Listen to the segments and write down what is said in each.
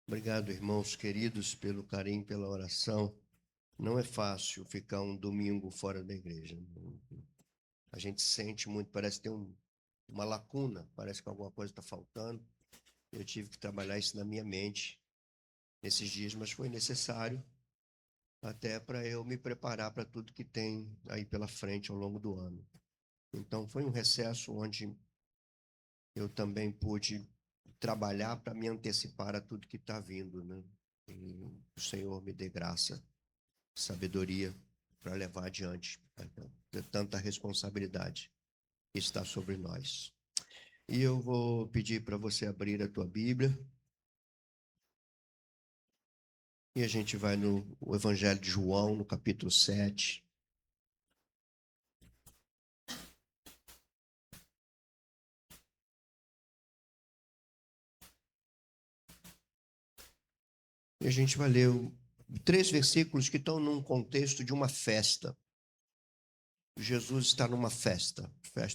Obrigado, irmãos queridos, pelo carinho, pela oração. Não é fácil ficar um domingo fora da igreja. A gente sente muito, parece ter uma lacuna, parece que alguma coisa está faltando. Eu tive que trabalhar isso na minha mente nesses dias, mas foi necessário até para eu me preparar para tudo que tem aí pela frente ao longo do ano. Então, foi um recesso onde eu também pude trabalhar para me antecipar a tudo que está vindo, né? E o Senhor me dê graça, sabedoria para levar adiante tanta responsabilidade que está sobre nós. E eu vou pedir para você abrir a tua Bíblia e a gente vai no Evangelho de João, no capítulo 7. E a gente vai ler 3 versículos que estão num contexto de uma festa. Jesus está numa festa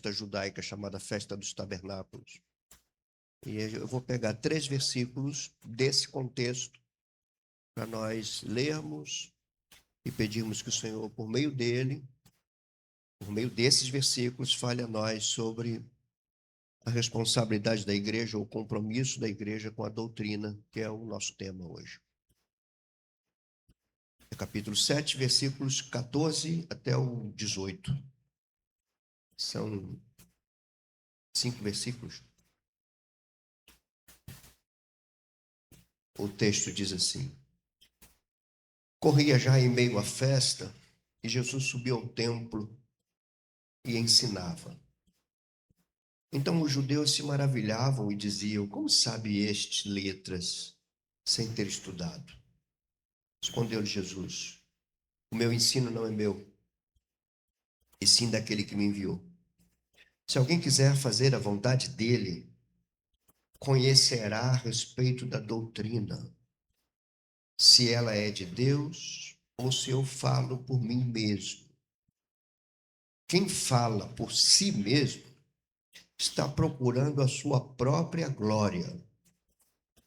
judaica chamada Festa dos Tabernáculos. E eu vou pegar 3 versículos desse contexto para nós lermos e pedirmos que o Senhor, por meio dele, por meio desses versículos, fale a nós sobre a responsabilidade da igreja, ou o compromisso da igreja com a doutrina, que é o nosso tema hoje. É capítulo 7, versículos 14 até o 18. São 5 versículos. O texto diz assim: Corria já em meio à festa, e Jesus subiu ao templo e ensinava. Então os judeus se maravilhavam e diziam: Como sabe este letras sem ter estudado? Respondeu-lhe Jesus: O meu ensino não é meu, e sim daquele que me enviou. Se alguém quiser fazer a vontade dele, conhecerá a respeito da doutrina, se ela é de Deus ou se eu falo por mim mesmo. Quem fala por si mesmo está procurando a sua própria glória.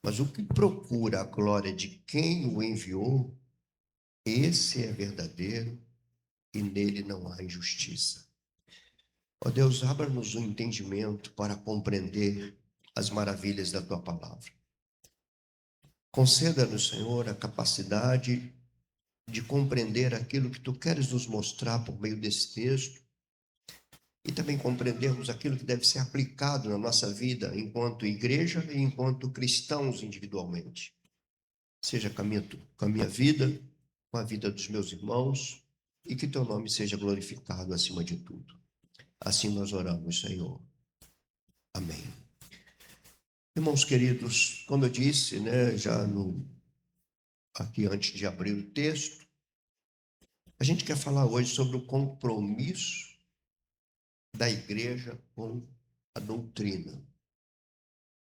Mas o que procura a glória de quem o enviou, esse é verdadeiro e nele não há injustiça. Ó Deus, abra-nos o entendimento para compreender as maravilhas da tua palavra. Conceda-nos, Senhor, a capacidade de compreender aquilo que tu queres nos mostrar por meio desse texto e também compreendermos aquilo que deve ser aplicado na nossa vida enquanto igreja e enquanto cristãos individualmente. Seja com a minha vida, com a vida dos meus irmãos, e que teu nome seja glorificado acima de tudo. Assim nós oramos, Senhor. Amém. Irmãos queridos, como eu disse, né, aqui antes de abrir o texto, a gente quer falar hoje sobre o compromisso da igreja com a doutrina.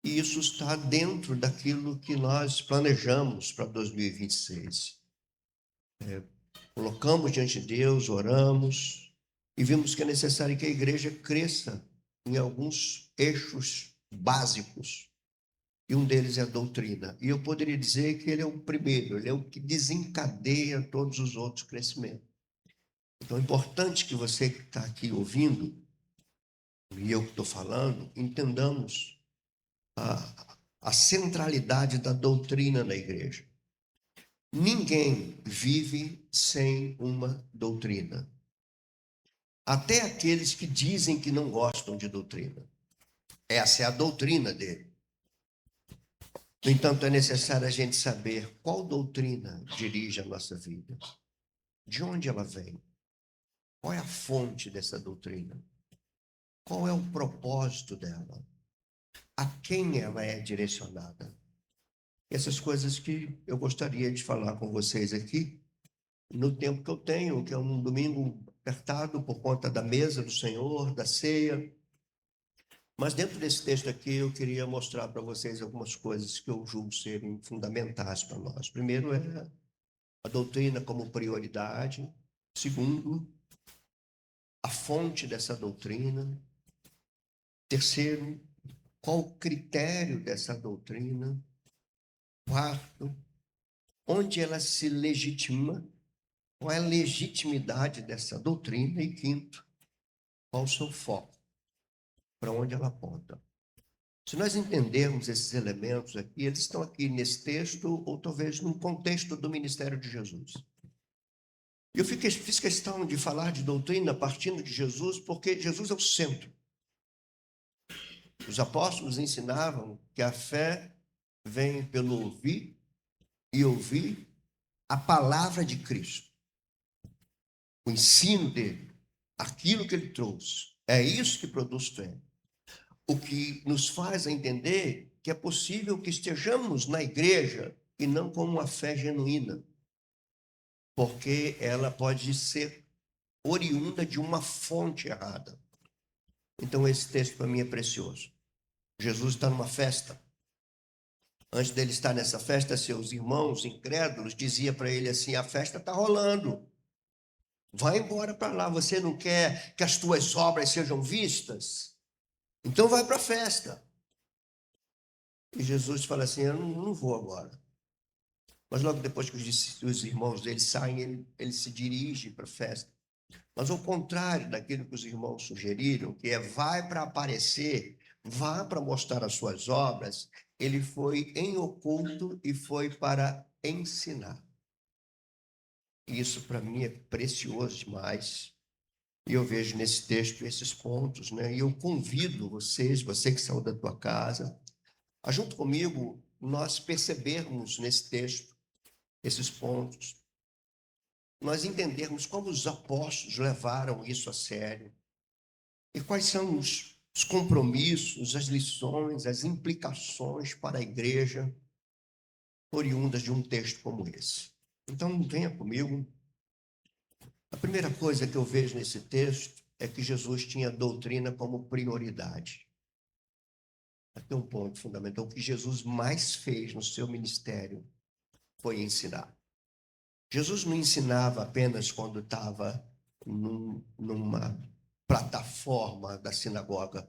E isso está dentro daquilo que nós planejamos para 2026. Colocamos diante de Deus, oramos e vimos que é necessário que a igreja cresça em alguns eixos básicos. E um deles é a doutrina. E eu poderia dizer que ele é o primeiro, ele é o que desencadeia todos os outros crescimentos. Então é importante que você que está aqui ouvindo, e eu que estou falando, entendamos a centralidade da doutrina na igreja. Ninguém vive sem uma doutrina. Até aqueles que dizem que não gostam de doutrina. Essa é a doutrina dele. No entanto, é necessário a gente saber qual doutrina dirige a nossa vida. De onde ela vem? Qual é a fonte dessa doutrina? Qual é o propósito dela? A quem ela é direcionada? Essas coisas que eu gostaria de falar com vocês aqui, no tempo que eu tenho, que é um domingo apertado por conta da mesa do Senhor, da ceia. Mas dentro desse texto aqui, eu queria mostrar para vocês algumas coisas que eu julgo serem fundamentais para nós. Primeiro é a doutrina como prioridade. Segundo, a fonte dessa doutrina. Terceiro, qual o critério dessa doutrina? Quarto, onde ela se legitima, qual é a legitimidade dessa doutrina? E quinto, qual o seu foco, para onde ela aponta. Se nós entendermos esses elementos aqui, eles estão aqui nesse texto, ou talvez no contexto do ministério de Jesus. Eu fiz questão de falar de doutrina partindo de Jesus, porque Jesus é o centro. Os apóstolos ensinavam que a fé vem pelo ouvir e ouvir a palavra de Cristo, o ensino dele, aquilo que ele trouxe. É isso que produz fé. O que nos faz entender que é possível que estejamos na igreja e não com uma fé genuína, porque ela pode ser oriunda de uma fonte errada. Então, esse texto para mim é precioso. Jesus está numa festa. Antes dele estar nessa festa, seus irmãos incrédulos diziam para ele assim: a festa está rolando. Vai embora para lá. Você não quer que as tuas obras sejam vistas? Então vai para a festa. E Jesus fala assim: eu não vou agora. Mas logo depois que os irmãos dele saem, ele se dirige para a festa. Mas ao contrário daquilo que os irmãos sugeriram, que é vai para aparecer, vá para mostrar as suas obras, ele foi em oculto e foi para ensinar. Isso para mim é precioso demais. E eu vejo nesse texto esses pontos, né? E eu convido vocês, você que saiu da tua casa, a junto comigo nós percebermos nesse texto esses pontos, nós entendermos como os apóstolos levaram isso a sério e quais são os compromissos, as lições, as implicações para a igreja oriundas de um texto como esse. Então, venha comigo. A primeira coisa que eu vejo nesse texto é que Jesus tinha doutrina como prioridade. Aqui é um ponto fundamental. O que Jesus mais fez no seu ministério foi ensinar. Jesus não ensinava apenas quando estava numa plataforma da sinagoga.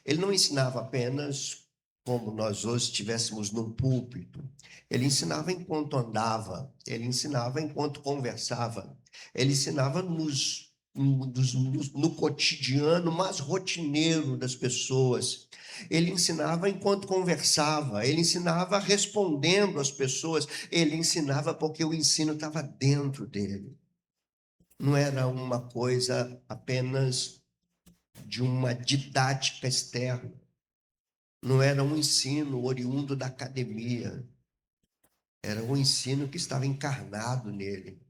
Ele não ensinava apenas como nós hoje estivéssemos num púlpito. Ele ensinava enquanto andava, ele ensinava enquanto conversava, ele ensinava no cotidiano mais rotineiro das pessoas. Ele ensinava enquanto conversava, ele ensinava respondendo às pessoas, ele ensinava porque o ensino estava dentro dele. Não era uma coisa apenas de uma didática externa, não era um ensino oriundo da academia, era um ensino que estava encarnado nele.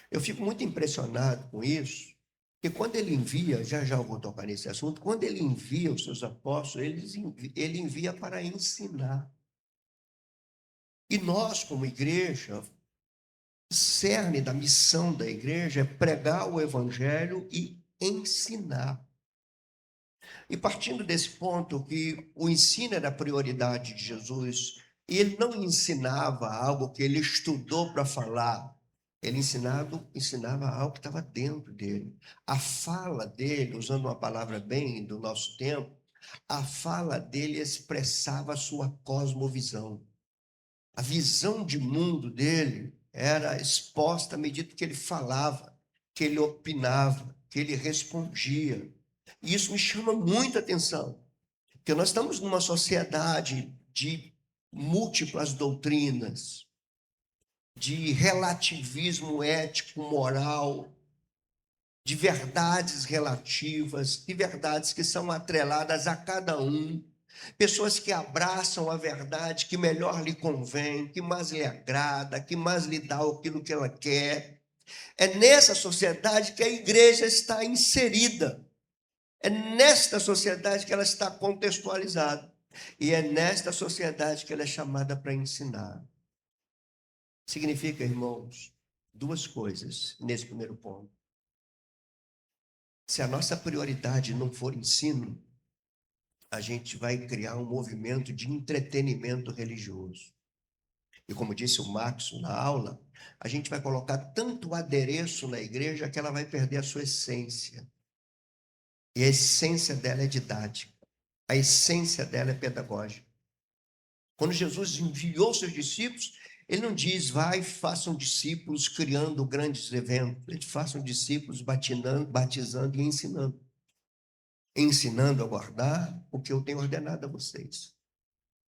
Eu fico muito impressionado com isso, porque quando ele envia, já eu vou tocar nesse assunto, quando ele envia os seus apóstolos, ele envia para ensinar. E nós, como igreja, o cerne da missão da igreja é pregar o evangelho e ensinar. E partindo desse ponto que o ensino era a prioridade de Jesus, e ele não ensinava algo que ele estudou para falar, ele ensinava algo que estava dentro dele. A fala dele, usando uma palavra bem do nosso tempo, a fala dele expressava a sua cosmovisão. A visão de mundo dele era exposta à medida que ele falava, que ele opinava, que ele respondia. E isso me chama muita atenção, porque nós estamos numa sociedade de múltiplas doutrinas, de relativismo ético, moral, de verdades relativas, de verdades que são atreladas a cada um. Pessoas que abraçam a verdade que melhor lhe convém, que mais lhe agrada, que mais lhe dá aquilo que ela quer. É nessa sociedade que a igreja está inserida. É nesta sociedade que ela está contextualizada. E é nesta sociedade que ela é chamada para ensinar. Significa, irmãos, duas coisas nesse primeiro ponto. Se a nossa prioridade não for ensino, a gente vai criar um movimento de entretenimento religioso. E como disse o Marcos na aula, a gente vai colocar tanto adereço na igreja que ela vai perder a sua essência. E a essência dela é didática. A essência dela é pedagógica. Quando Jesus enviou seus discípulos, ele não diz, vai, façam discípulos criando grandes eventos. Ele façam discípulos batizando e ensinando. Ensinando a guardar o que eu tenho ordenado a vocês.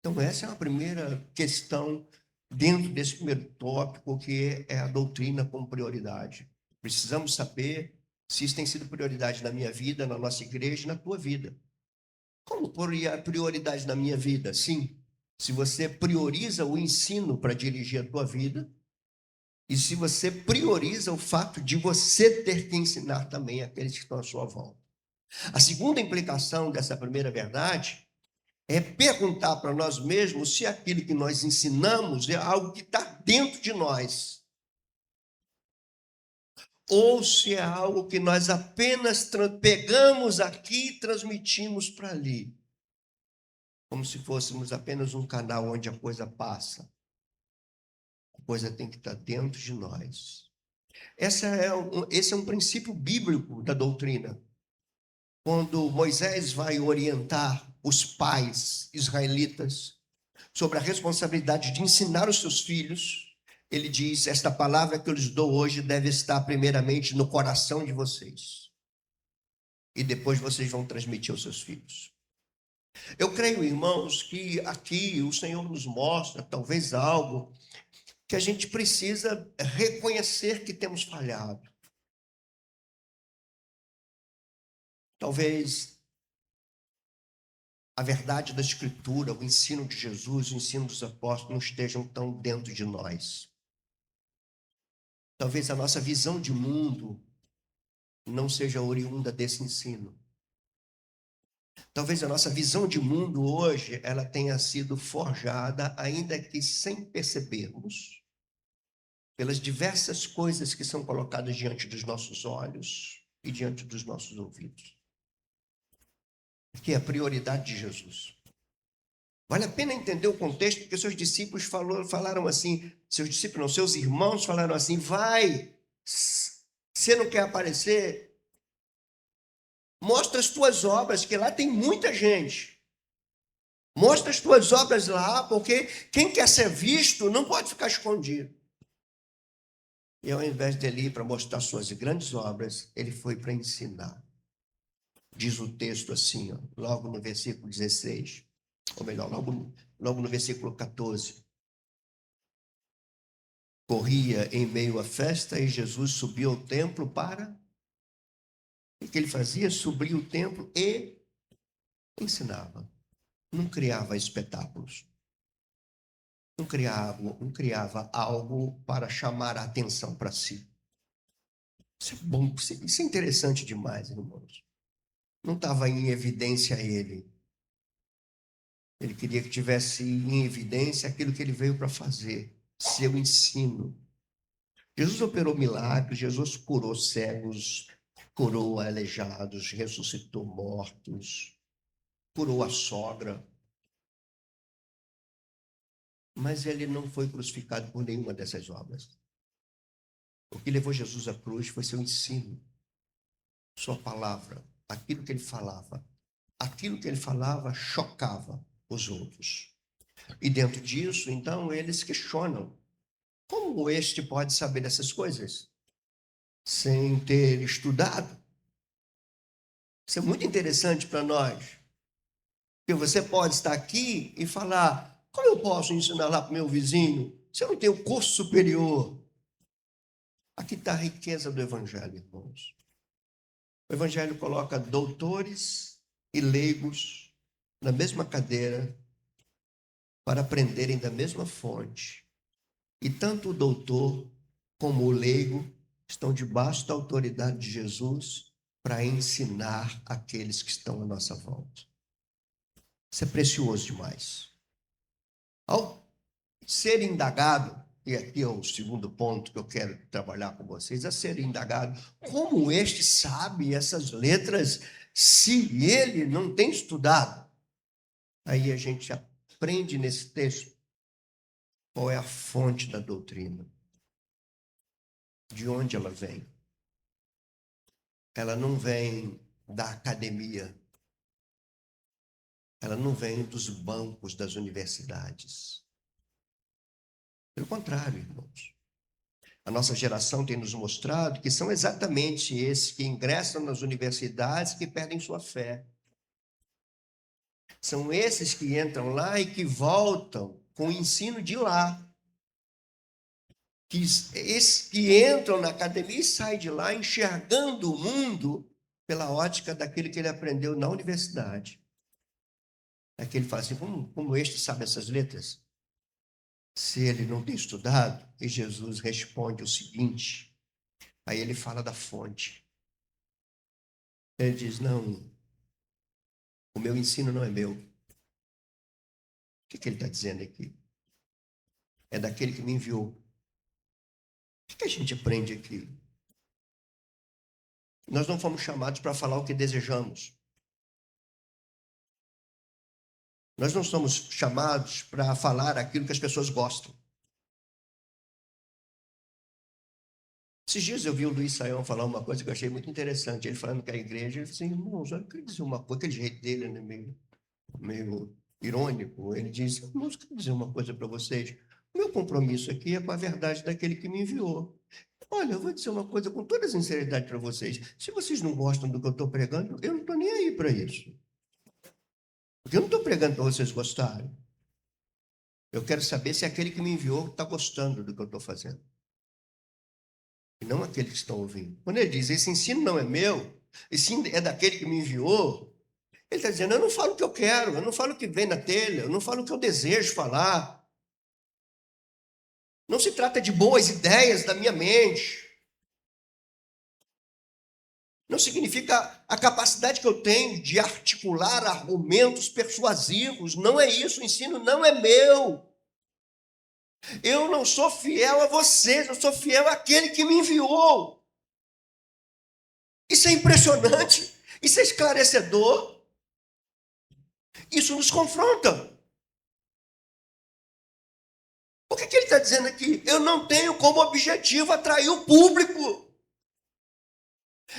Então, essa é uma primeira questão dentro desse primeiro tópico, que é a doutrina como prioridade. Precisamos saber se isso tem sido prioridade na minha vida, na nossa igreja e na tua vida. Como prioridade na minha vida? Sim, se você prioriza o ensino para dirigir a tua vida, e se você prioriza o fato de você ter que ensinar também aqueles que estão à sua volta. A segunda implicação dessa primeira verdade é perguntar para nós mesmos se aquilo que nós ensinamos é algo que está dentro de nós, ou se é algo que nós apenas pegamos aqui e transmitimos para ali, como se fôssemos apenas um canal onde a coisa passa. A coisa tem que estar dentro de nós. Esse é um princípio bíblico da doutrina. Quando Moisés vai orientar os pais israelitas sobre a responsabilidade de ensinar os seus filhos, ele diz, esta palavra que eu lhes dou hoje deve estar primeiramente no coração de vocês. E depois vocês vão transmitir aos seus filhos. Eu creio, irmãos, que aqui o Senhor nos mostra talvez algo que a gente precisa reconhecer que temos falhado. Talvez a verdade da Escritura, o ensino de Jesus, o ensino dos apóstolos não estejam tão dentro de nós. Talvez a nossa visão de mundo não seja oriunda desse ensino. Talvez a nossa visão de mundo hoje, ela tenha sido forjada, ainda que sem percebermos, pelas diversas coisas que são colocadas diante dos nossos olhos e diante dos nossos ouvidos. Que é a prioridade de Jesus. Vale a pena entender o contexto, porque seus discípulos falaram assim, seus irmãos falaram assim, vai, você não quer aparecer? Mostra as tuas obras, que lá tem muita gente. Mostra as tuas obras lá, porque quem quer ser visto não pode ficar escondido. E ao invés dele ir para mostrar suas grandes obras, ele foi para ensinar. Diz o texto assim, ó, logo no versículo 16, ou melhor, logo no versículo 14. Corria em meio à festa e Jesus subiu ao templo para... O que ele fazia? Subia o templo e ensinava. Não criava espetáculos. Não criava algo para chamar a atenção para si. Isso é bom, isso é interessante demais, irmãos. Não estava em evidência ele. Ele queria que tivesse em evidência aquilo que ele veio para fazer, seu ensino. Jesus operou milagres, Jesus curou cegos, curou aleijados, ressuscitou mortos, curou a sogra. Mas ele não foi crucificado por nenhuma dessas obras. O que levou Jesus à cruz foi seu ensino, sua palavra, aquilo que ele falava. Aquilo que ele falava chocava os outros. E dentro disso, então, eles questionam: como este pode saber dessas coisas sem ter estudado? Isso é muito interessante para nós. Porque você pode estar aqui e falar: como eu posso ensinar lá para o meu vizinho se eu não tenho curso superior? Aqui está a riqueza do Evangelho, irmãos. O Evangelho coloca doutores e leigos na mesma cadeira para aprenderem da mesma fonte. E tanto o doutor como o leigo estão debaixo da autoridade de Jesus para ensinar aqueles que estão à nossa volta. Isso é precioso demais. Ao ser indagado, e aqui é o segundo ponto que eu quero trabalhar com vocês, a ser indagado, como este sabe essas letras se ele não tem estudado? Aí a gente aprende nesse texto qual é a fonte da doutrina, de onde ela vem. Ela não vem da academia, ela não vem dos bancos das universidades. Pelo contrário, irmãos. A nossa geração tem nos mostrado que são exatamente esses que ingressam nas universidades que perdem sua fé. São esses que entram lá e que voltam com o ensino de lá. Esses que entram na academia e saem de lá enxergando o mundo pela ótica daquilo que ele aprendeu na universidade. É que ele fala assim, como este sabe essas letras? Se ele não tem estudado, e Jesus responde o seguinte, aí ele fala da fonte. Ele diz, não, o meu ensino não é meu. O que ele está dizendo aqui? É daquele que me enviou. O que a gente aprende aqui? Nós não fomos chamados para falar o que desejamos. Nós não somos chamados para falar aquilo que as pessoas gostam. Esses dias eu vi o Luiz Saião falar uma coisa que eu achei muito interessante. Ele falando que a igreja, ele disse assim, irmãos, eu queria dizer uma coisa, aquele jeito dele, né, meio irônico. Ele disse, irmãos, eu queria dizer uma coisa para vocês. O meu compromisso aqui é com a verdade daquele que me enviou. Olha, eu vou dizer uma coisa com toda sinceridade para vocês. Se vocês não gostam do que eu estou pregando, eu não estou nem aí para isso. Porque eu não estou pregando para vocês gostarem. Eu quero saber se aquele que me enviou está gostando do que eu estou fazendo. E não aqueles que estão ouvindo. Quando ele diz, esse ensino não é meu, esse é daquele que me enviou, ele está dizendo, eu não falo o que eu quero, eu não falo o que vem na telha, eu não falo o que eu desejo falar. Não se trata de boas ideias da minha mente. Não significa a capacidade que eu tenho de articular argumentos persuasivos. Não é isso, o ensino não é meu. Eu não sou fiel a vocês, eu sou fiel àquele que me enviou. Isso é impressionante, isso é esclarecedor. Isso nos confronta. O que ele está dizendo aqui? Eu não tenho como objetivo atrair o público.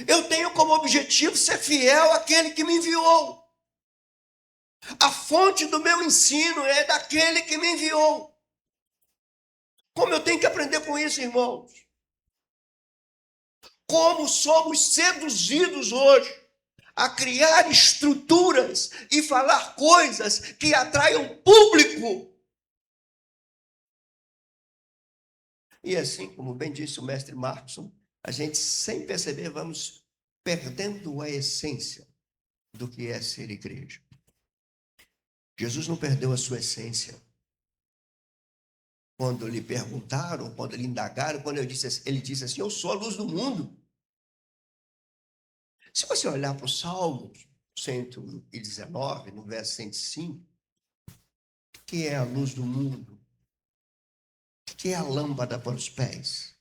Eu tenho como objetivo ser fiel àquele que me enviou. A fonte do meu ensino é daquele que me enviou. Como eu tenho que aprender com isso, irmãos? Como somos seduzidos hoje a criar estruturas e falar coisas que atraiam público. E assim, como bem disse o mestre Markson, a gente, sem perceber, vamos perdendo a essência do que é ser igreja. Jesus não perdeu a sua essência. Quando lhe perguntaram, quando lhe indagaram, quando ele disse assim, eu sou a luz do mundo. Se você olhar para o Salmo 119, no verso 105, o que é a luz do mundo? O que é a lâmpada para os pés?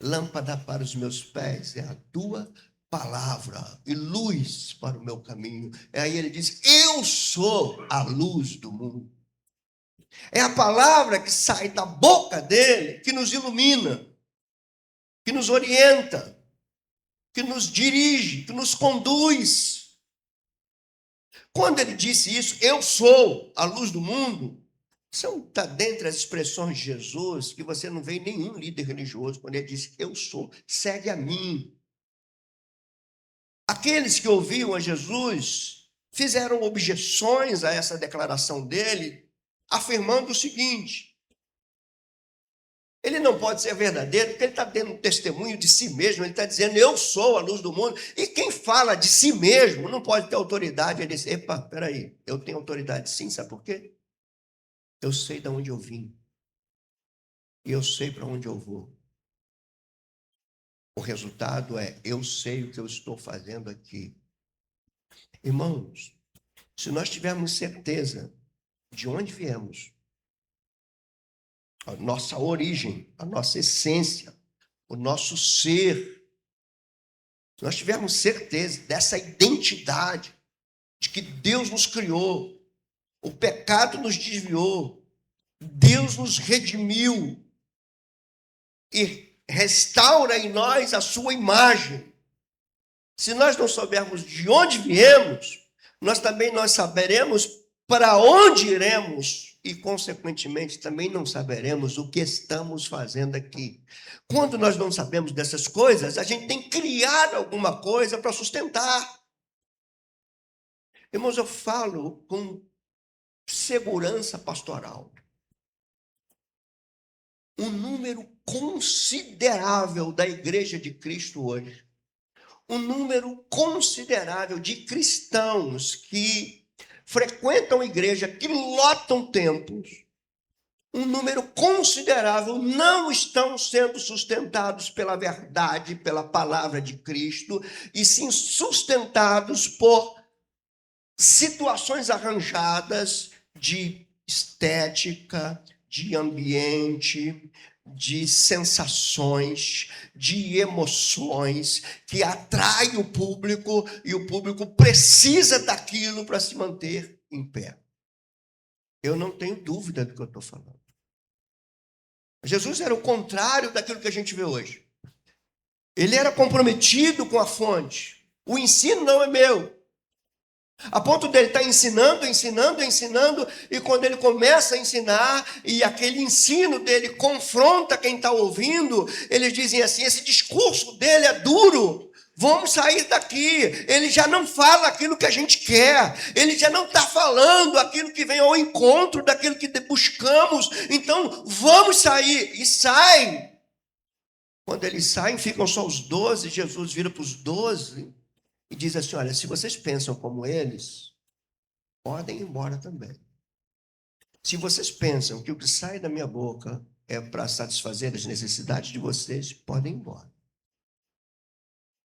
Lâmpada para os meus pés é a tua palavra e luz para o meu caminho. Aí ele diz, eu sou a luz do mundo. É a palavra que sai da boca dele que nos ilumina, que nos orienta, que nos dirige, que nos conduz. Quando ele disse isso, eu sou a luz do mundo, está dentre as expressões de Jesus que você não vê em nenhum líder religioso quando ele diz, eu sou, segue a mim. Aqueles que ouviam a Jesus fizeram objeções a essa declaração dele, afirmando o seguinte, ele não pode ser verdadeiro, porque ele está dando um testemunho de si mesmo, ele está dizendo, eu sou a luz do mundo, e quem fala de si mesmo não pode ter autoridade, ele diz, epa, peraí, eu tenho autoridade sim, sabe por quê? Eu sei de onde eu vim, e eu sei para onde eu vou. O resultado é, eu sei o que eu estou fazendo aqui. Irmãos, se nós tivermos certeza de onde viemos, a nossa origem, a nossa essência, o nosso ser, se nós tivermos certeza dessa identidade, de que Deus nos criou, o pecado nos desviou, Deus nos redimiu e restaura em nós a sua imagem. Se nós não soubermos de onde viemos, nós saberemos para onde iremos e, consequentemente, também não saberemos o que estamos fazendo aqui. Quando nós não sabemos dessas coisas, a gente tem que criar alguma coisa para sustentar. Irmãos, eu falo com segurança pastoral. Um número considerável da Igreja de Cristo hoje, um número considerável de cristãos que frequentam a igreja, que lotam templos, um número considerável não estão sendo sustentados pela verdade, pela palavra de Cristo, e sim sustentados por situações arranjadas de estética, de ambiente, de sensações, de emoções, que atrai o público e o público precisa daquilo para se manter em pé. Eu não tenho dúvida do que eu estou falando. Jesus era o contrário daquilo que a gente vê hoje. Ele era comprometido com a fonte. O ensino não é meu. A ponto dele estar ensinando, e quando ele começa a ensinar, e aquele ensino dele confronta quem está ouvindo, eles dizem assim, esse discurso dele é duro, vamos sair daqui. Ele já não fala aquilo que a gente quer, ele já não está falando aquilo que vem ao encontro daquilo que buscamos, então vamos sair. E saem. Quando eles saem, ficam só os 12, Jesus vira para os 12 e diz assim, olha, se vocês pensam como eles, podem ir embora também. Se vocês pensam que o que sai da minha boca é para satisfazer as necessidades de vocês, podem ir embora.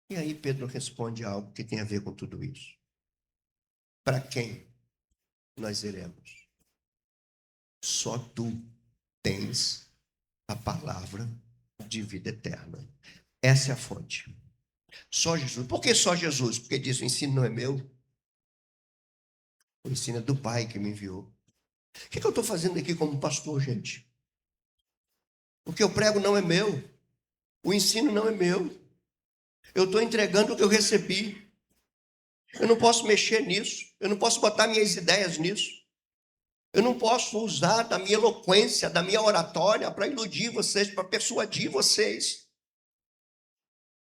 E aí Pedro responde algo que tem a ver com tudo isso. Para quem nós iremos? Só tu tens a palavra de vida eterna. Essa é a fonte. Só Jesus. Por que só Jesus? Porque diz, o ensino não é meu. O ensino é do Pai que me enviou. O que eu estou fazendo aqui como pastor, gente? O que eu prego não é meu. O ensino não é meu. Eu estou entregando o que eu recebi. Eu não posso mexer nisso. Eu não posso botar minhas ideias nisso. Eu não posso usar da minha eloquência, da minha oratória para iludir vocês, para persuadir vocês.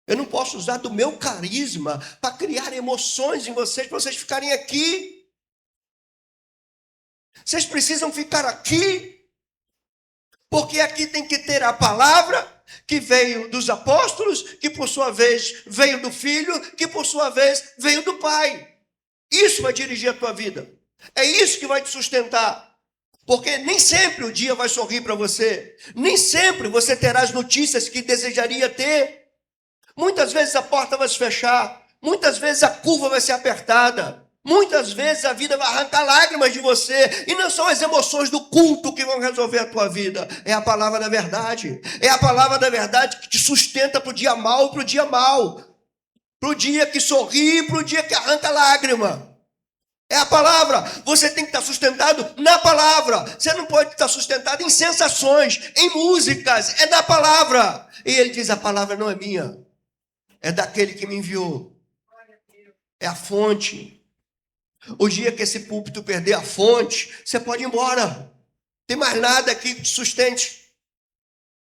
Eu não posso usar do meu carisma para criar emoções em vocês, para vocês ficarem aqui. Vocês precisam ficar aqui, porque aqui tem que ter a palavra que veio dos apóstolos, que por sua vez veio do Filho, que por sua vez veio do Pai. Isso vai dirigir a tua vida. É isso que vai te sustentar. Porque nem sempre o dia vai sorrir para você. Nem sempre você terá as notícias que desejaria ter. Muitas vezes a porta vai se fechar. Muitas vezes a curva vai ser apertada. Muitas vezes a vida vai arrancar lágrimas de você. E não são as emoções do culto que vão resolver a tua vida. É a palavra da verdade. É a palavra da verdade que te sustenta para o dia mau, para o dia mau. Para o dia que sorri, para o dia que arranca lágrima. É a palavra. Você tem que estar sustentado na palavra. Você não pode estar sustentado em sensações, em músicas. É na palavra. E ele diz, a palavra não é minha. É daquele que me enviou. É a fonte. O dia que esse púlpito perder a fonte, você pode ir embora. Não tem mais nada aqui que te sustente.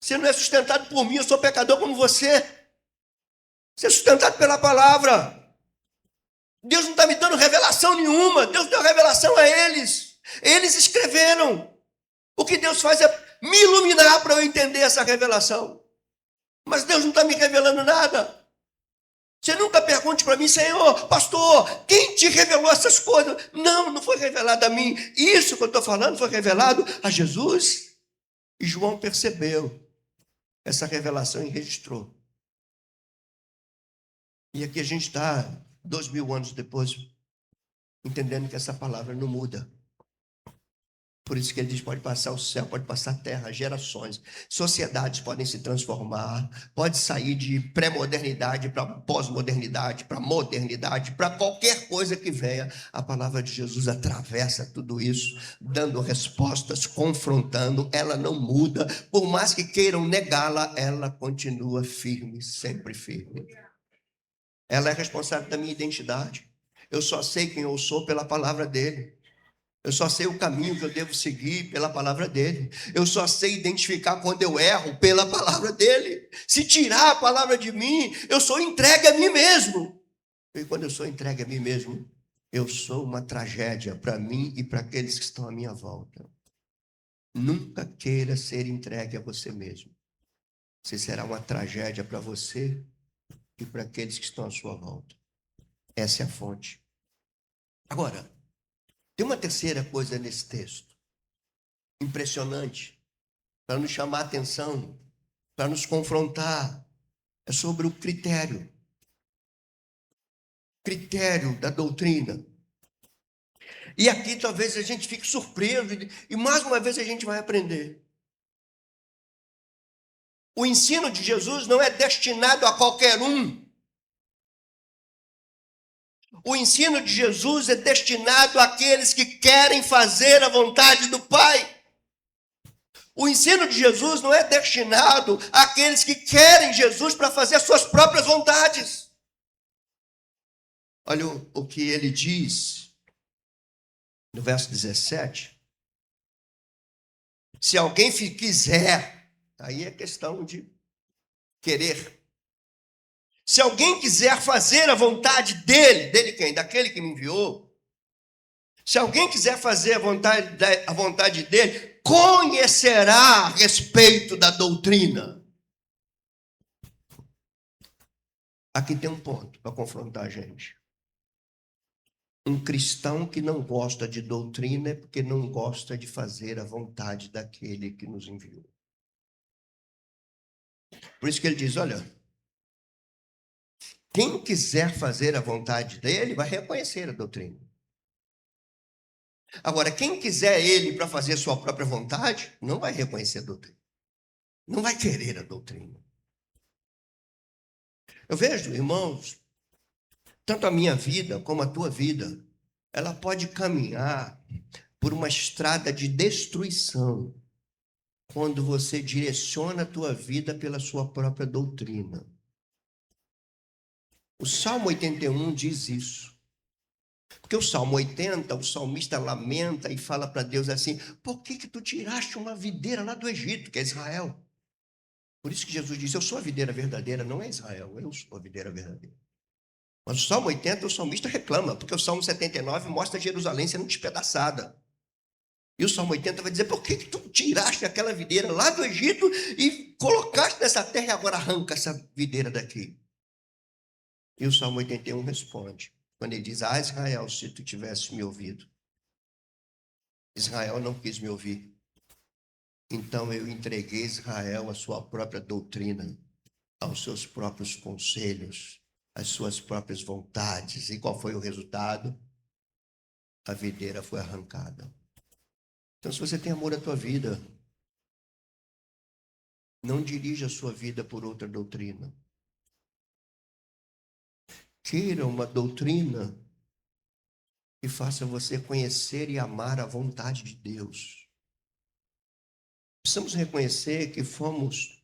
Você não é sustentado por mim, eu sou pecador como você. Você é sustentado pela palavra. Deus não está me dando revelação nenhuma. Deus deu revelação a eles. Eles escreveram. O que Deus faz é me iluminar para eu entender essa revelação. Mas Deus não está me revelando nada. Você nunca pergunte para mim, Senhor, pastor, quem te revelou essas coisas? Não, não foi revelado a mim. Isso que eu estou falando foi revelado a Jesus. E João percebeu essa revelação e registrou. E aqui a gente está, 2000 anos depois, entendendo que essa palavra não muda. Por isso que ele diz, pode passar o céu, pode passar a terra, gerações, sociedades podem se transformar, pode sair de pré-modernidade para pós-modernidade, para modernidade, para qualquer coisa que venha. A palavra de Jesus atravessa tudo isso, dando respostas, confrontando, ela não muda. Por mais que queiram negá-la, ela continua firme, sempre firme. Ela é responsável da minha identidade. Eu só sei quem eu sou pela palavra dele. Eu só sei o caminho que eu devo seguir pela palavra dele. Eu só sei identificar quando eu erro pela palavra dele. Se tirar a palavra de mim, eu sou entregue a mim mesmo. E quando eu sou entregue a mim mesmo, eu sou uma tragédia para mim e para aqueles que estão à minha volta. Nunca queira ser entregue a você mesmo. Você será uma tragédia para você e para aqueles que estão à sua volta. Essa é a fonte. Agora, tem uma terceira coisa nesse texto, impressionante, para nos chamar a atenção, para nos confrontar. É sobre o critério da doutrina. E aqui talvez a gente fique surpreso, e mais uma vez a gente vai aprender. O ensino de Jesus não é destinado a qualquer um. O ensino de Jesus é destinado àqueles que querem fazer a vontade do Pai. O ensino de Jesus não é destinado àqueles que querem Jesus para fazer as suas próprias vontades. Olha o que ele diz no verso 17. Se alguém quiser, aí é questão de querer. Se alguém quiser fazer a vontade dele quem? Daquele que me enviou. Se alguém quiser fazer a vontade dele, conhecerá a respeito da doutrina. Aqui tem um ponto para confrontar a gente. Um cristão que não gosta de doutrina é porque não gosta de fazer a vontade daquele que nos enviou. Por isso que ele diz, olha, quem quiser fazer a vontade dele vai reconhecer a doutrina. Agora, quem quiser ele para fazer a sua própria vontade, não vai reconhecer a doutrina. Não vai querer a doutrina. Eu vejo, irmãos, tanto a minha vida como a tua vida, ela pode caminhar por uma estrada de destruição quando você direciona a tua vida pela sua própria doutrina. O Salmo 81 diz isso. Porque o Salmo 80, o salmista lamenta e fala para Deus assim, por que tu tiraste uma videira lá do Egito, que é Israel? Por isso que Jesus disse, eu sou a videira verdadeira, não é Israel, eu sou a videira verdadeira. Mas o Salmo 80, o salmista reclama, porque o Salmo 79 mostra Jerusalém sendo despedaçada. E o Salmo 80 vai dizer, por que tu tiraste aquela videira lá do Egito e colocaste nessa terra e agora arranca essa videira daqui? E o Salmo 81 responde, quando ele diz, Israel, se tu tivesse me ouvido. Israel não quis me ouvir. Então eu entreguei Israel à sua própria doutrina, aos seus próprios conselhos, às suas próprias vontades. E qual foi o resultado? A videira foi arrancada. Então, se você tem amor à tua vida, não dirija a sua vida por outra doutrina. Queira uma doutrina que faça você conhecer e amar a vontade de Deus. Precisamos reconhecer que fomos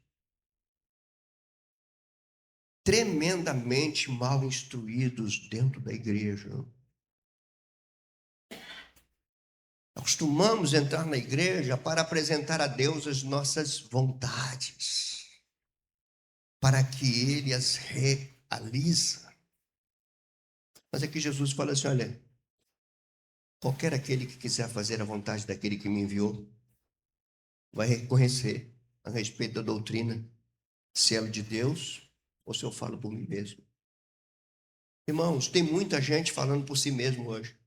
tremendamente mal instruídos dentro da igreja. Costumamos entrar na igreja para apresentar a Deus as nossas vontades, para que Ele as realize. Mas aqui Jesus fala assim, olha, qualquer aquele que quiser fazer a vontade daquele que me enviou, vai reconhecer a respeito da doutrina, se é de Deus ou se eu falo por mim mesmo. Irmãos, tem muita gente falando por si mesmo hoje.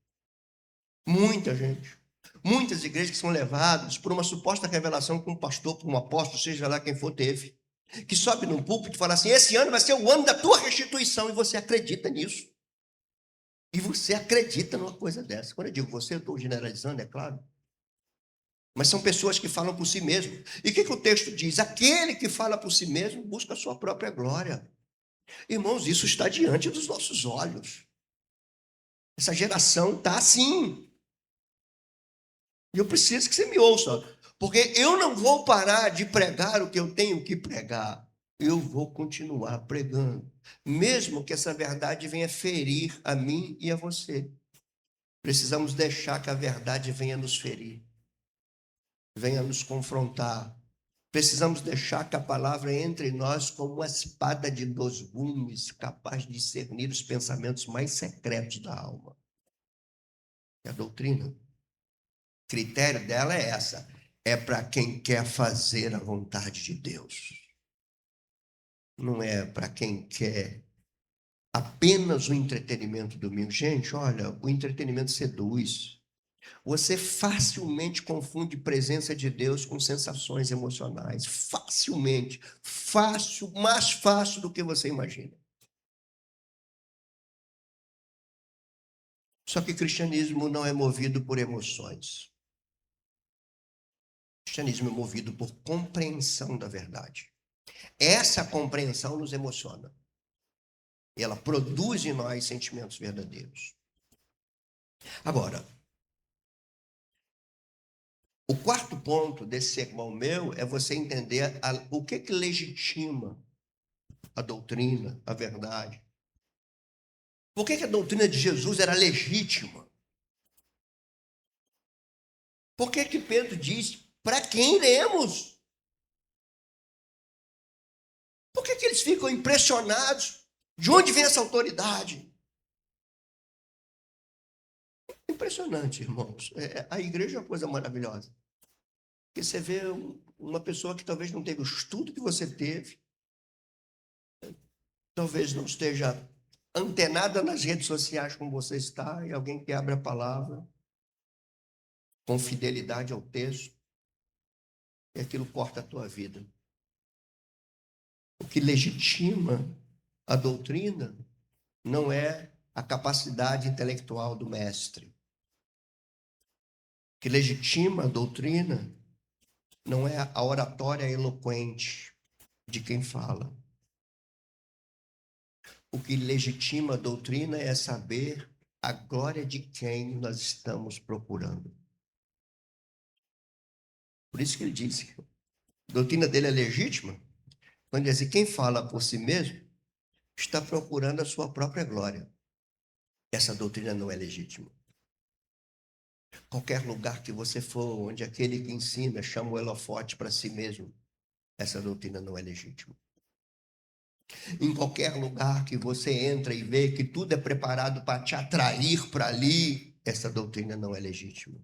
Muita gente. Muitas igrejas que são levadas por uma suposta revelação que um pastor, por um apóstolo, seja lá quem for, teve. Que sobe num púlpito e fala assim, esse ano vai ser o ano da tua restituição, e você acredita nisso. E você acredita numa coisa dessa. Quando eu digo você, eu estou generalizando, é claro. Mas são pessoas que falam por si mesmo. E o que o texto diz? Aquele que fala por si mesmo busca a sua própria glória. Irmãos, isso está diante dos nossos olhos. Essa geração está assim. E eu preciso que você me ouça, porque eu não vou parar de pregar o que eu tenho que pregar. Eu vou continuar pregando. mesmo que essa verdade venha ferir a mim e a você. Precisamos deixar que a verdade venha nos ferir, venha nos confrontar. Precisamos deixar que a palavra entre em nós como uma espada de 2 gumes, capaz de discernir os pensamentos mais secretos da alma. E a doutrina, o critério dela é essa: é para quem quer fazer a vontade de Deus. Não é para quem quer apenas o entretenimento domingo. Gente, olha, o entretenimento seduz. Você facilmente confunde presença de Deus com sensações emocionais. Facilmente. Fácil, mais fácil do que você imagina. Só que o cristianismo não é movido por emoções. O cristianismo é movido por compreensão da verdade. Essa compreensão nos emociona. Ela produz em nós sentimentos verdadeiros. Agora, o quarto ponto desse sermão meu é você entender o que legitima a doutrina, a verdade. Por que a doutrina de Jesus era legítima? Por que Pedro diz, para quem iremos? Por que eles ficam impressionados? De onde vem essa autoridade? Impressionante, irmãos. A igreja é uma coisa maravilhosa. Porque você vê uma pessoa que talvez não teve o estudo que você teve, talvez não esteja antenada nas redes sociais como você está, e alguém que abre a palavra com fidelidade ao texto, e aquilo corta a tua vida. O que legitima a doutrina não é a capacidade intelectual do mestre. O que legitima a doutrina não é a oratória eloquente de quem fala. O que legitima a doutrina é saber a glória de quem nós estamos procurando. Por isso que ele disse, a doutrina dele é legítima, quando ele diz assim, quem fala por si mesmo está procurando a sua própria glória. Essa doutrina não é legítima. Qualquer lugar que você for, onde aquele que ensina chama o holofote para si mesmo, essa doutrina não é legítima. Em qualquer lugar que você entra e vê que tudo é preparado para te atrair para ali, essa doutrina não é legítima.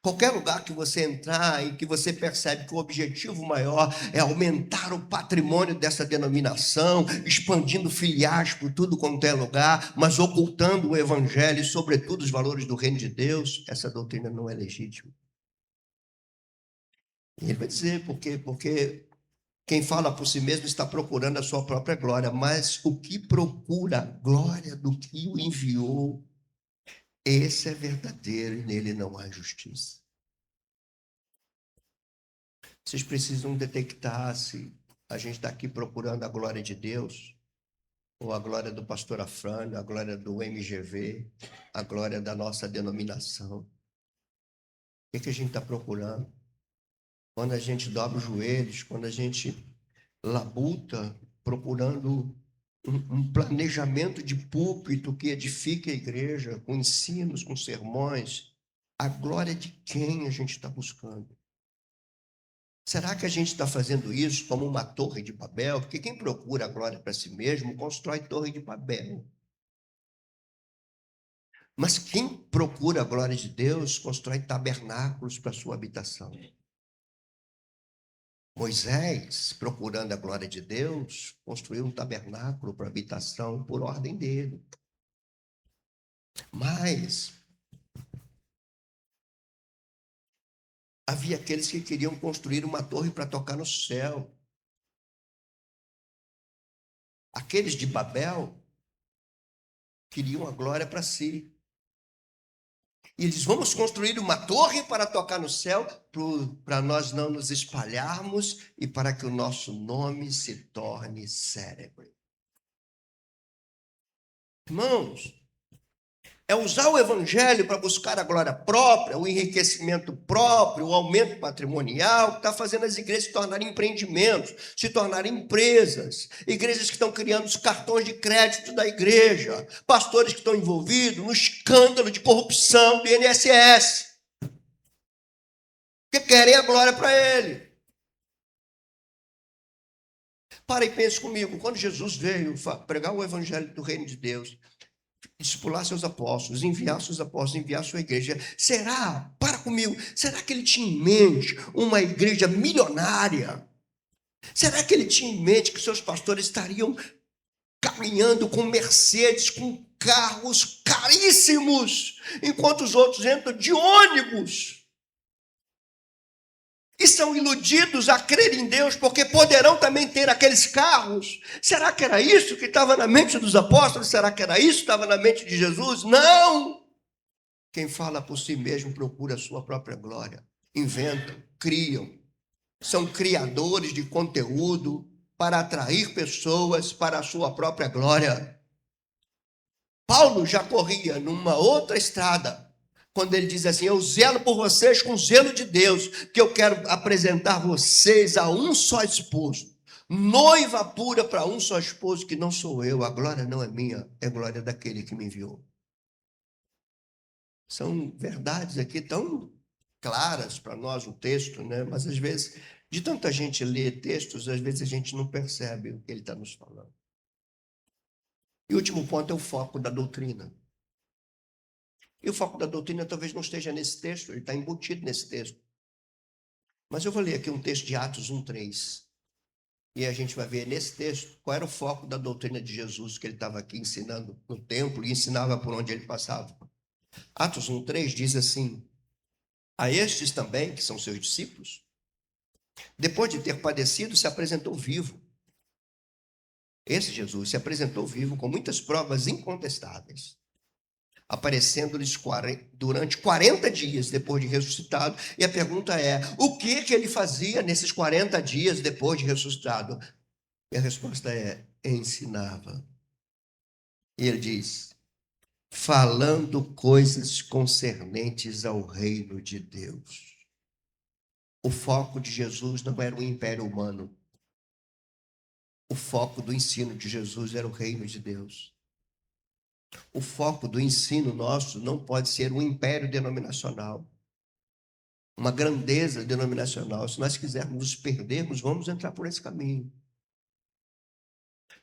Qualquer lugar que você entrar e que você percebe que o objetivo maior é aumentar o patrimônio dessa denominação, expandindo filiais por tudo quanto é lugar, mas ocultando o evangelho e, sobretudo, os valores do reino de Deus, essa doutrina não é legítima. E ele vai dizer por quê? Porque quem fala por si mesmo está procurando a sua própria glória, mas o que procura a glória do que o enviou, esse é verdadeiro e nele não há justiça. Vocês precisam detectar se a gente está aqui procurando a glória de Deus, ou a glória do pastor Afrânio, a glória do MGV, a glória da nossa denominação. O que a gente está procurando? Quando a gente dobra os joelhos, quando a gente labuta, procurando um planejamento de púlpito que edifique a igreja, com ensinos, com sermões, a glória de quem a gente está buscando? Será que a gente está fazendo isso como uma torre de Babel? Porque quem procura a glória para si mesmo constrói torre de Babel. Mas quem procura a glória de Deus constrói tabernáculos para sua habitação. Moisés, procurando a glória de Deus, construiu um tabernáculo para habitação por ordem dele. Mas havia aqueles que queriam construir uma torre para tocar no céu. Aqueles de Babel queriam a glória para si. E eles vamos construir uma torre para tocar no céu, para nós não nos espalharmos e para que o nosso nome se torne célebre. Irmãos, É usar o evangelho para buscar a glória própria, o enriquecimento próprio, o aumento patrimonial, que está fazendo as igrejas se tornarem empreendimentos, se tornarem empresas, igrejas que estão criando os cartões de crédito da igreja, pastores que estão envolvidos no escândalo de corrupção do INSS, que querem a glória para ele. Para e pense comigo, quando Jesus veio pregar o evangelho do reino de Deus, discipular seus apóstolos, enviar seus apóstolos, enviar sua igreja. Para comigo, será que ele tinha em mente uma igreja milionária? Será que ele tinha em mente que seus pastores estariam caminhando com Mercedes, com carros caríssimos, enquanto os outros entram de ônibus? E são iludidos a crer em Deus, porque poderão também ter aqueles carros. Será que era isso que estava na mente dos apóstolos? Será que era isso que estava na mente de Jesus? Não! Quem fala por si mesmo procura a sua própria glória. Inventam, criam. São criadores de conteúdo para atrair pessoas para a sua própria glória. Paulo já corria numa outra estrada, quando ele diz assim: eu zelo por vocês com zelo de Deus, que eu quero apresentar vocês a um só esposo, noiva pura para um só esposo, que não sou eu, a glória não é minha, é a glória daquele que me enviou. São verdades aqui tão claras para nós o texto, né? Mas às vezes, de tanta gente ler textos, às vezes a gente não percebe o que ele está nos falando. E o último ponto é o foco da doutrina. E o foco da doutrina talvez não esteja nesse texto, ele está embutido nesse texto. Mas eu vou ler aqui um texto de Atos 1:3. E a gente vai ver nesse texto qual era o foco da doutrina de Jesus, que ele estava aqui ensinando no templo e ensinava por onde ele passava. Atos 1:3 diz assim: a estes também, que são seus discípulos, depois de ter padecido, se apresentou vivo. Esse Jesus se apresentou vivo com muitas provas incontestáveis, aparecendo-lhes durante 40 dias depois de ressuscitado. E a pergunta é: o que ele fazia nesses 40 dias depois de ressuscitado? E a resposta é: ensinava. E ele diz: falando coisas concernentes ao reino de Deus. O foco de Jesus não era o império humano. O foco do ensino de Jesus era o reino de Deus. O foco do ensino nosso não pode ser um império denominacional, uma grandeza denominacional. Se nós quisermos nos perdermos, vamos entrar por esse caminho.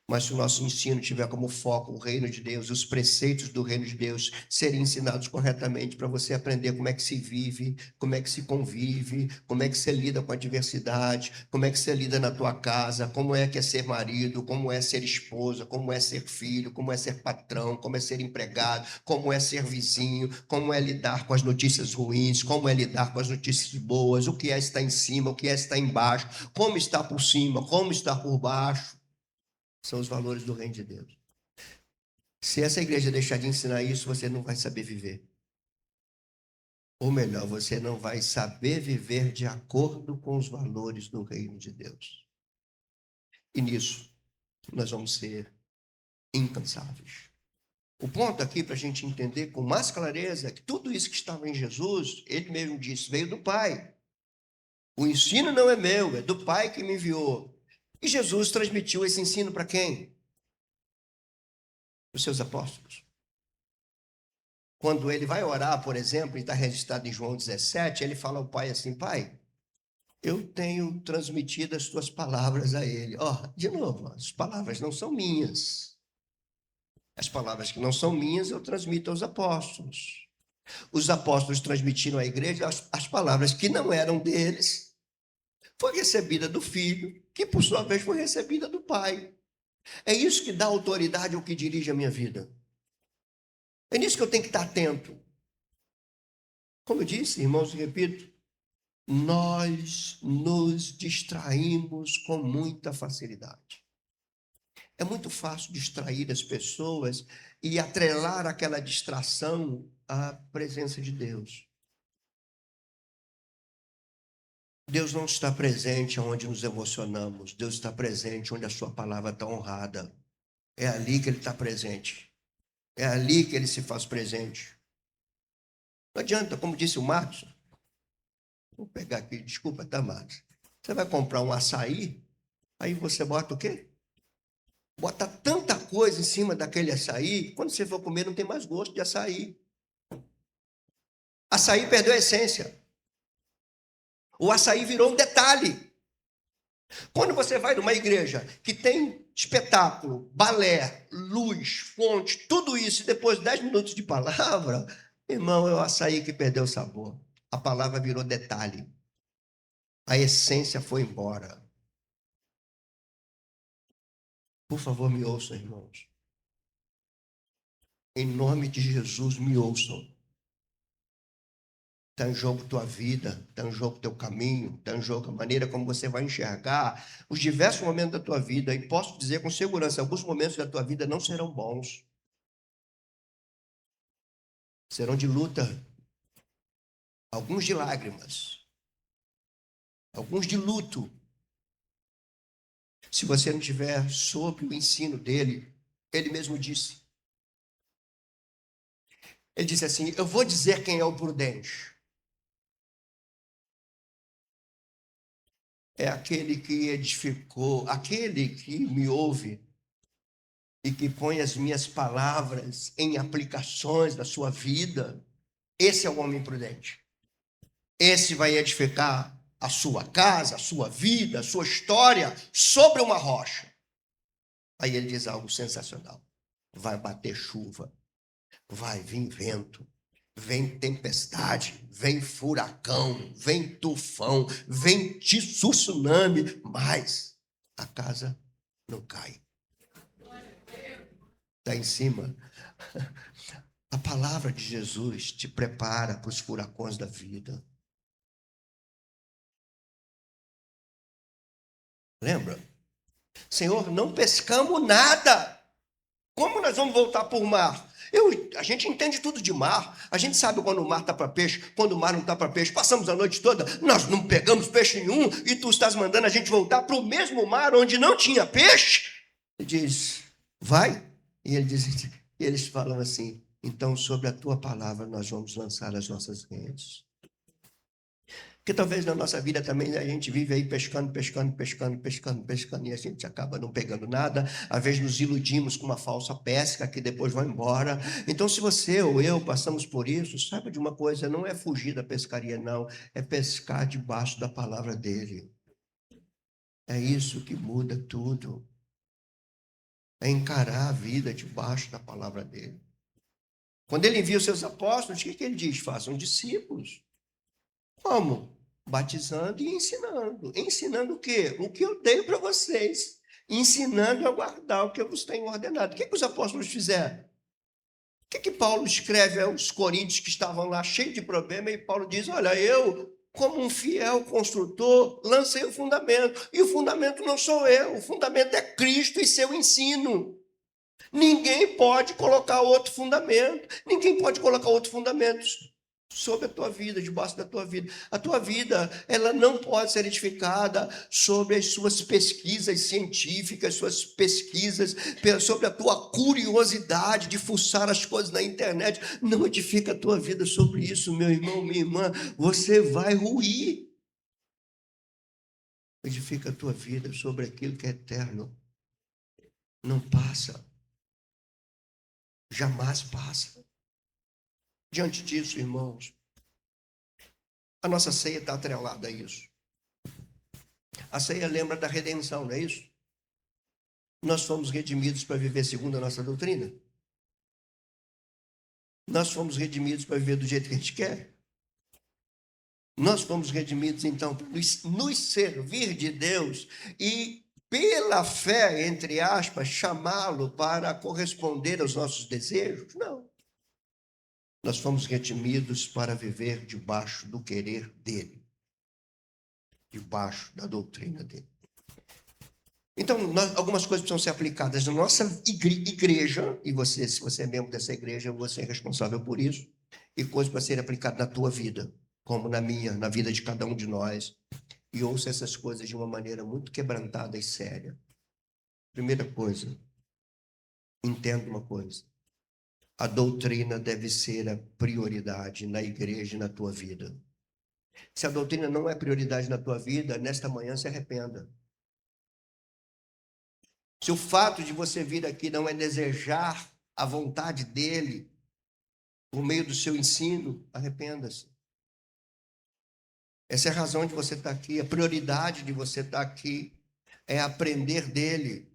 Mas se o nosso ensino tiver como foco o reino de Deus, os preceitos do reino de Deus serem ensinados corretamente para você aprender como é que se vive, como é que se convive, como é que você lida com a diversidade, como é que você lida na tua casa, como é que é ser marido, como é ser esposa, como é ser filho, como é ser patrão, como é ser empregado, como é ser vizinho, como é lidar com as notícias ruins, como é lidar com as notícias boas, o que é estar em cima, o que é estar embaixo, como estar por cima, como estar por baixo. São os valores do reino de Deus. Se essa igreja deixar de ensinar isso, você não vai saber viver. Ou melhor, você não vai saber viver de acordo com os valores do reino de Deus. E nisso, nós vamos ser incansáveis. O ponto aqui para a gente entender com mais clareza é que tudo isso que estava em Jesus, ele mesmo disse, veio do Pai. O ensino não é meu, é do Pai que me enviou. E Jesus transmitiu esse ensino para quem? Os seus apóstolos. Quando ele vai orar, por exemplo, e está registrado em João 17, ele fala ao Pai assim: Pai, eu tenho transmitido as tuas palavras a ele. De novo, as palavras não são minhas. As palavras que não são minhas, eu transmito aos apóstolos. Os apóstolos transmitiram à igreja as palavras que não eram deles. Foi recebida do Filho, que por sua vez foi recebida do Pai. É isso que dá autoridade ao que dirige a minha vida. É nisso que eu tenho que estar atento. Como eu disse, irmãos, e repito, nós nos distraímos com muita facilidade. É muito fácil distrair as pessoas e atrelar aquela distração à presença de Deus. Deus não está presente onde nos emocionamos. Deus está presente onde a sua palavra está honrada. É ali que ele está presente. É ali que ele se faz presente. Não adianta, como disse o Marcos, vou pegar aqui, desculpa, tá, Marcos? Você vai comprar um açaí, aí você bota o quê? Bota tanta coisa em cima daquele açaí, quando você for comer não tem mais gosto de açaí. Açaí perdeu a essência. O açaí virou um detalhe. Quando você vai numa igreja que tem espetáculo, balé, luz, fonte, tudo isso, e depois de 10 minutos de palavra, irmão, é o açaí que perdeu o sabor. A palavra virou detalhe. A essência foi embora. Por favor, me ouçam, irmãos. Em nome de Jesus, me ouçam. Está em jogo tua vida, está em jogo teu caminho, está em jogo a maneira como você vai enxergar os diversos momentos da tua vida. E posso dizer com segurança, alguns momentos da tua vida não serão bons. Serão de luta, alguns de lágrimas, alguns de luto. Se você não estiver sob o ensino dele, ele mesmo disse. Ele disse assim: eu vou dizer quem é o prudente. É aquele que edificou, aquele que me ouve e que põe as minhas palavras em aplicações na sua vida. Esse é o homem prudente. Esse vai edificar a sua casa, a sua vida, a sua história sobre uma rocha. Aí ele diz algo sensacional. Vai bater chuva, vai vir vento, vem tempestade, vem furacão, vem tufão, vem tsunami, mas a casa não cai. Está em cima. A palavra de Jesus te prepara para os furacões da vida. Lembra? Senhor, não pescamos nada. Como nós vamos voltar para o mar? A gente entende tudo de mar. A gente sabe quando o mar está para peixe, quando o mar não está para peixe. Passamos a noite toda, nós não pegamos peixe nenhum e tu estás mandando a gente voltar para o mesmo mar onde não tinha peixe? Ele diz, vai. E ele diz, e eles falam assim, então sobre a tua palavra nós vamos lançar as nossas redes. Porque talvez na nossa vida também a gente vive aí pescando, e a gente acaba não pegando nada. Às vezes nos iludimos com uma falsa pesca que depois vai embora. Então, se você ou eu passamos por isso, saiba de uma coisa: não é fugir da pescaria, não, é pescar debaixo da palavra dele. É isso que muda tudo. É encarar a vida debaixo da palavra dele. Quando ele envia os seus apóstolos, o que ele diz? Façam discípulos. Como? Batizando e ensinando. Ensinando o quê? O que eu dei para vocês. Ensinando a guardar o que eu vos tenho ordenado. O que os apóstolos fizeram? O que Paulo escreve aos coríntios que estavam lá cheios de problema? E Paulo diz, olha, eu, como um fiel construtor, lancei o fundamento. E o fundamento não sou eu. O fundamento é Cristo e seu ensino. Ninguém pode colocar outro fundamento. Ninguém pode colocar outro fundamento sobre a tua vida, debaixo da tua vida. A tua vida, ela não pode ser edificada sobre as suas pesquisas científicas, suas pesquisas, sobre a tua curiosidade de fuçar as coisas na internet. Não edifica a tua vida sobre isso, meu irmão, minha irmã. Você vai ruir. Edifica a tua vida sobre aquilo que é eterno. Não passa. Jamais passa. Diante disso, irmãos, a nossa ceia está atrelada a isso. A ceia lembra da redenção, não é isso? Nós fomos redimidos para viver segundo a nossa doutrina. Nós fomos redimidos para viver do jeito que a gente quer. Nós fomos redimidos, então, para nos servir de Deus e, pela fé, entre aspas, chamá-lo para corresponder aos nossos desejos? Não. Nós fomos redimidos para viver debaixo do querer dele, debaixo da doutrina dele. Então, algumas coisas precisam ser aplicadas na nossa igreja, e você, se você é membro dessa igreja, você é responsável por isso, e coisas para serem aplicadas na tua vida, como na minha, na vida de cada um de nós. E ouça essas coisas de uma maneira muito quebrantada e séria. Primeira coisa, entenda uma coisa. A doutrina deve ser a prioridade na igreja e na tua vida. Se a doutrina não é prioridade na tua vida, nesta manhã se arrependa. Se o fato de você vir aqui não é desejar a vontade dele por meio do seu ensino, arrependa-se. Essa é a razão de você estar aqui, a prioridade de você estar aqui é aprender dele,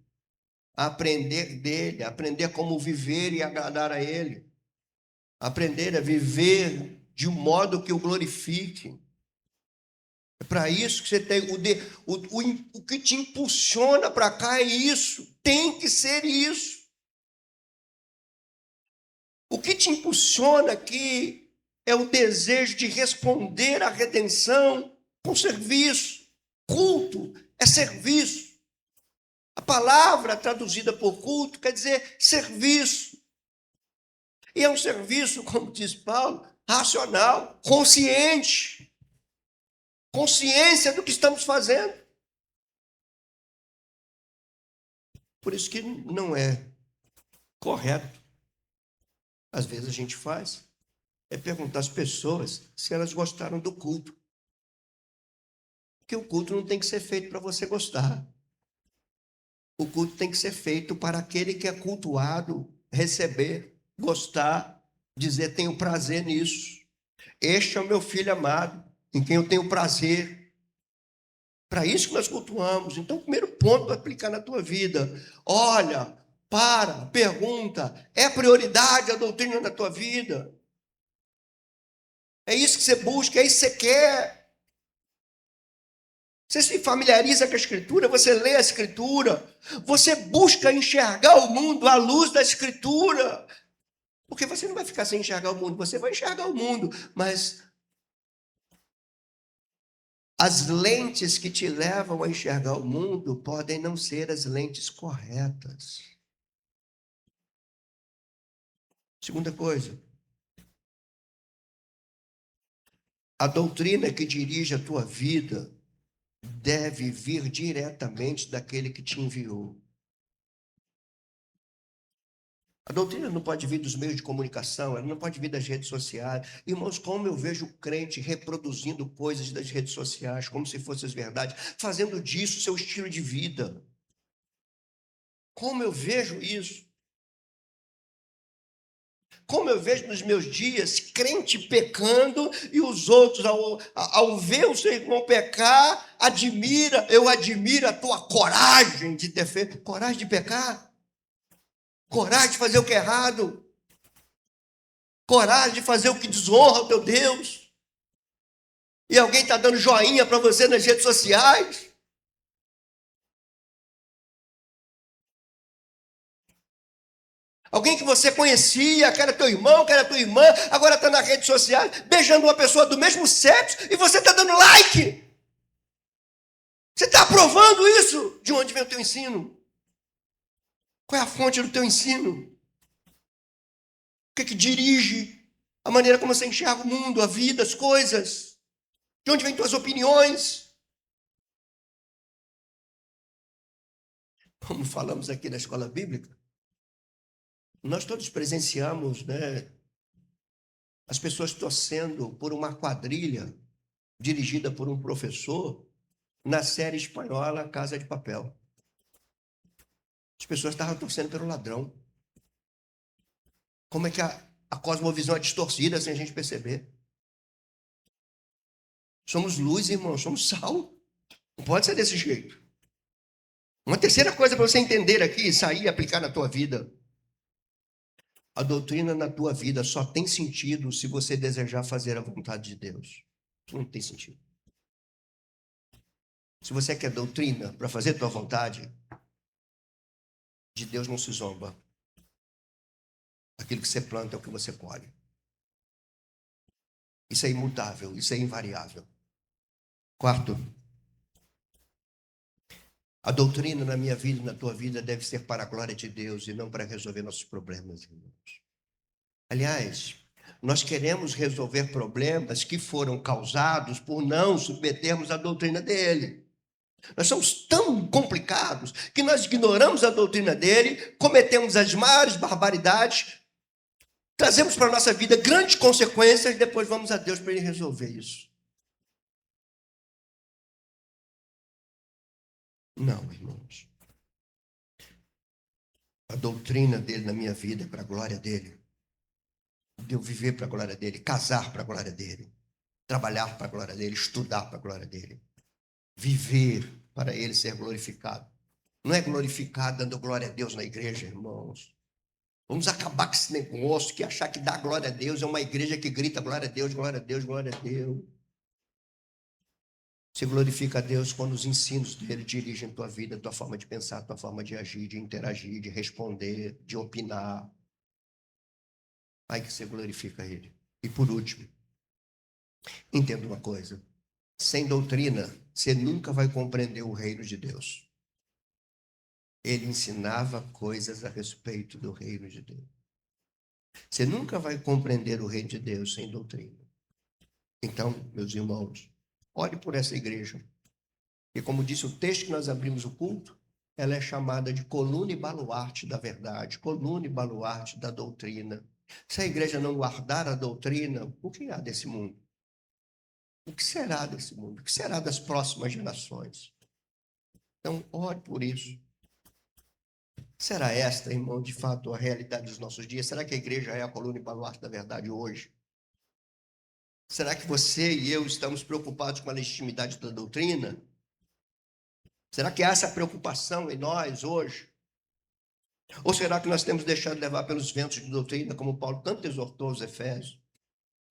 aprender como viver e agradar a ele, aprender a viver de um modo que o glorifique. É para isso que você tem o que te impulsiona para cá é isso, tem que ser isso. O que te impulsiona aqui é o desejo de responder à redenção com serviço. Culto é serviço. A palavra traduzida por culto quer dizer serviço. E é um serviço, como diz Paulo, racional, consciente. Consciência do que estamos fazendo. Por isso que não é correto. Às vezes a gente faz. É perguntar às pessoas se elas gostaram do culto. Porque o culto não tem que ser feito para você gostar. O culto tem que ser feito para aquele que é cultuado receber, gostar, dizer tenho prazer nisso. Este é o meu filho amado, em quem eu tenho prazer. Para isso que nós cultuamos. Então, o primeiro ponto para aplicar na tua vida. Olha, pergunta, é prioridade a doutrina na tua vida? É isso que você busca, é isso que você quer. Você se familiariza com a Escritura, você lê a Escritura, você busca enxergar o mundo à luz da Escritura. Porque você não vai ficar sem enxergar o mundo, você vai enxergar o mundo, mas as lentes que te levam a enxergar o mundo podem não ser as lentes corretas. Segunda coisa, a doutrina que dirige a tua vida deve vir diretamente daquele que te enviou. A doutrina não pode vir dos meios de comunicação, ela não pode vir das redes sociais. Irmãos, como eu vejo crente reproduzindo coisas das redes sociais, como se fossem as verdades, fazendo disso seu estilo de vida. Como eu vejo isso. Como eu vejo nos meus dias, crente pecando e os outros, ao ver o seu irmão pecar, eu admiro a tua coragem de ter feito, coragem de pecar. Coragem de fazer o que é errado. Coragem de fazer o que desonra o teu Deus. E alguém está dando joinha para você nas redes sociais. Alguém que você conhecia, que era teu irmão, que era tua irmã, agora está nas redes sociais, beijando uma pessoa do mesmo sexo e você está dando like. Você está aprovando isso? De onde vem o teu ensino? Qual é a fonte do teu ensino? O que dirige a maneira como você enxerga o mundo, a vida, as coisas? De onde vêm tuas opiniões? Como falamos aqui na escola bíblica, nós todos presenciamos, as pessoas torcendo por uma quadrilha dirigida por um professor na série espanhola Casa de Papel. As pessoas estavam torcendo pelo ladrão. Como é que a cosmovisão é distorcida sem a gente perceber? Somos luz, irmão, somos sal. Não pode ser desse jeito. Uma terceira coisa para você entender aqui, sair e aplicar na tua vida. A doutrina na tua vida só tem sentido se você desejar fazer a vontade de Deus. Isso não tem sentido. Se você quer doutrina para fazer a tua vontade, de Deus não se zomba. Aquilo que você planta é o que você colhe. Isso é imutável, isso é invariável. Quarto, a doutrina na minha vida e na tua vida deve ser para a glória de Deus e não para resolver nossos problemas, irmãos. Aliás, nós queremos resolver problemas que foram causados por não submetermos a doutrina dele. Nós somos tão complicados que nós ignoramos a doutrina dele, cometemos as maiores barbaridades, trazemos para a nossa vida grandes consequências e depois vamos a Deus para Ele resolver isso. Não, irmãos. A doutrina dele na minha vida é para a glória dele. De eu viver para a glória dele, casar para a glória dele, trabalhar para a glória dele, estudar para a glória dele, viver para ele ser glorificado. Não é glorificado dando glória a Deus na igreja, irmãos. Vamos acabar com esse negócio que achar que dá glória a Deus é uma igreja que grita glória a Deus, glória a Deus, glória a Deus. Se glorifica a Deus quando os ensinos dele dirigem a tua vida, a tua forma de pensar, a tua forma de agir, de interagir, de responder, de opinar. Aí que você glorifica ele. E por último, entenda uma coisa. Sem doutrina, você nunca vai compreender o reino de Deus. Ele ensinava coisas a respeito do reino de Deus. Você nunca vai compreender o reino de Deus sem doutrina. Então, meus irmãos, ore por essa igreja. E como disse o texto que nós abrimos o culto, ela é chamada de coluna e baluarte da verdade, coluna e baluarte da doutrina. Se a igreja não guardar a doutrina, o que há desse mundo? O que será desse mundo? O que será das próximas gerações? Então, ore por isso. Será esta, irmão, de fato, a realidade dos nossos dias? Será que a igreja é a coluna e baluarte da verdade hoje? Será que você e eu estamos preocupados com a legitimidade da doutrina? Será que há essa preocupação em nós hoje? Ou será que nós temos deixado levar pelos ventos de doutrina, como Paulo tanto exortou aos Efésios,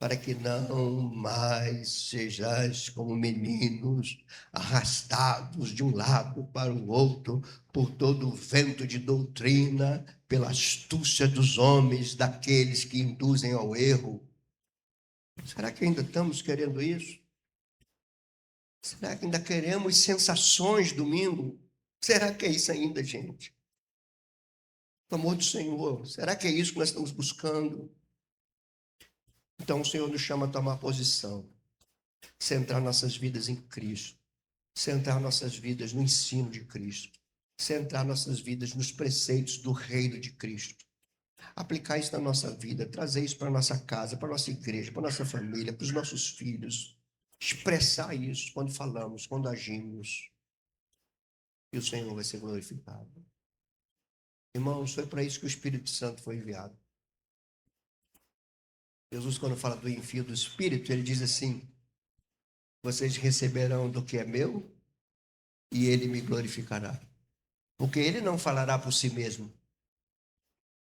para que não mais sejais como meninos, arrastados de um lado para o outro, por todo o vento de doutrina, pela astúcia dos homens, daqueles que induzem ao erro? Será que ainda estamos querendo isso? Será que ainda queremos sensações domingo? Será que é isso ainda, gente? Pelo amor do Senhor, será que é isso que nós estamos buscando? Então o Senhor nos chama a tomar posição, centrar nossas vidas em Cristo, centrar nossas vidas no ensino de Cristo, centrar nossas vidas nos preceitos do reino de Cristo. Aplicar isso na nossa vida, trazer isso para a nossa casa, para a nossa igreja, para a nossa família, para os nossos filhos. Expressar isso quando falamos, quando agimos. E o Senhor vai ser glorificado. Irmãos, foi para isso que o Espírito Santo foi enviado. Jesus, quando fala do envio do Espírito, ele diz assim: vocês receberão do que é meu e ele me glorificará. Porque ele não falará por si mesmo.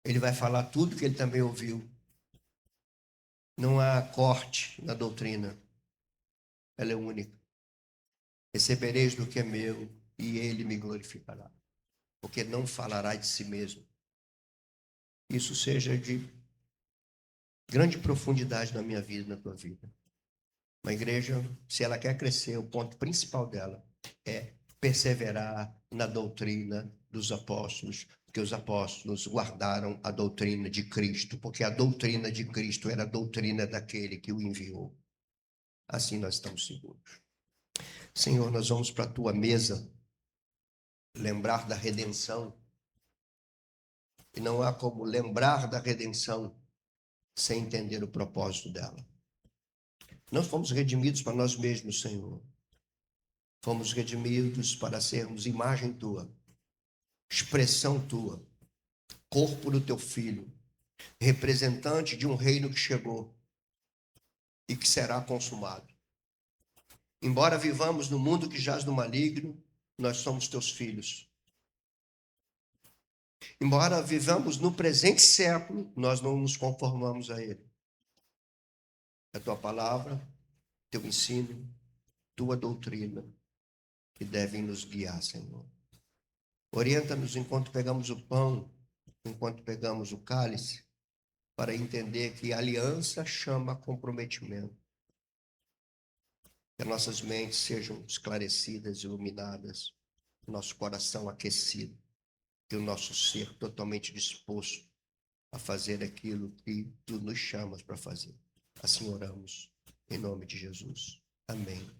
Ele vai falar tudo que ele também ouviu. Não há corte na doutrina. Ela é única. Recebereis do que é meu e ele me glorificará. Porque não falará de si mesmo. Isso seja de grande profundidade na minha vida e na tua vida. Uma igreja, se ela quer crescer, o ponto principal dela é perseverar na doutrina dos apóstolos, porque os apóstolos guardaram a doutrina de Cristo, porque a doutrina de Cristo era a doutrina daquele que o enviou. Assim nós estamos seguros. Senhor, nós vamos para a tua mesa lembrar da redenção, e não há como lembrar da redenção sem entender o propósito dela. Não fomos redimidos para nós mesmos, Senhor. Fomos redimidos para sermos imagem tua, expressão tua, corpo do teu Filho, representante de um reino que chegou e que será consumado. Embora vivamos no mundo que jaz no maligno, nós somos teus filhos. Embora vivamos no presente século, nós não nos conformamos a ele. É a tua palavra, teu ensino, tua doutrina que devem nos guiar, Senhor. Orienta-nos enquanto pegamos o pão, enquanto pegamos o cálice, para entender que aliança chama comprometimento. Que nossas mentes sejam esclarecidas, iluminadas, nosso coração aquecido, e o nosso ser totalmente disposto a fazer aquilo que tu nos chamas para fazer. Assim oramos, em nome de Jesus. Amém.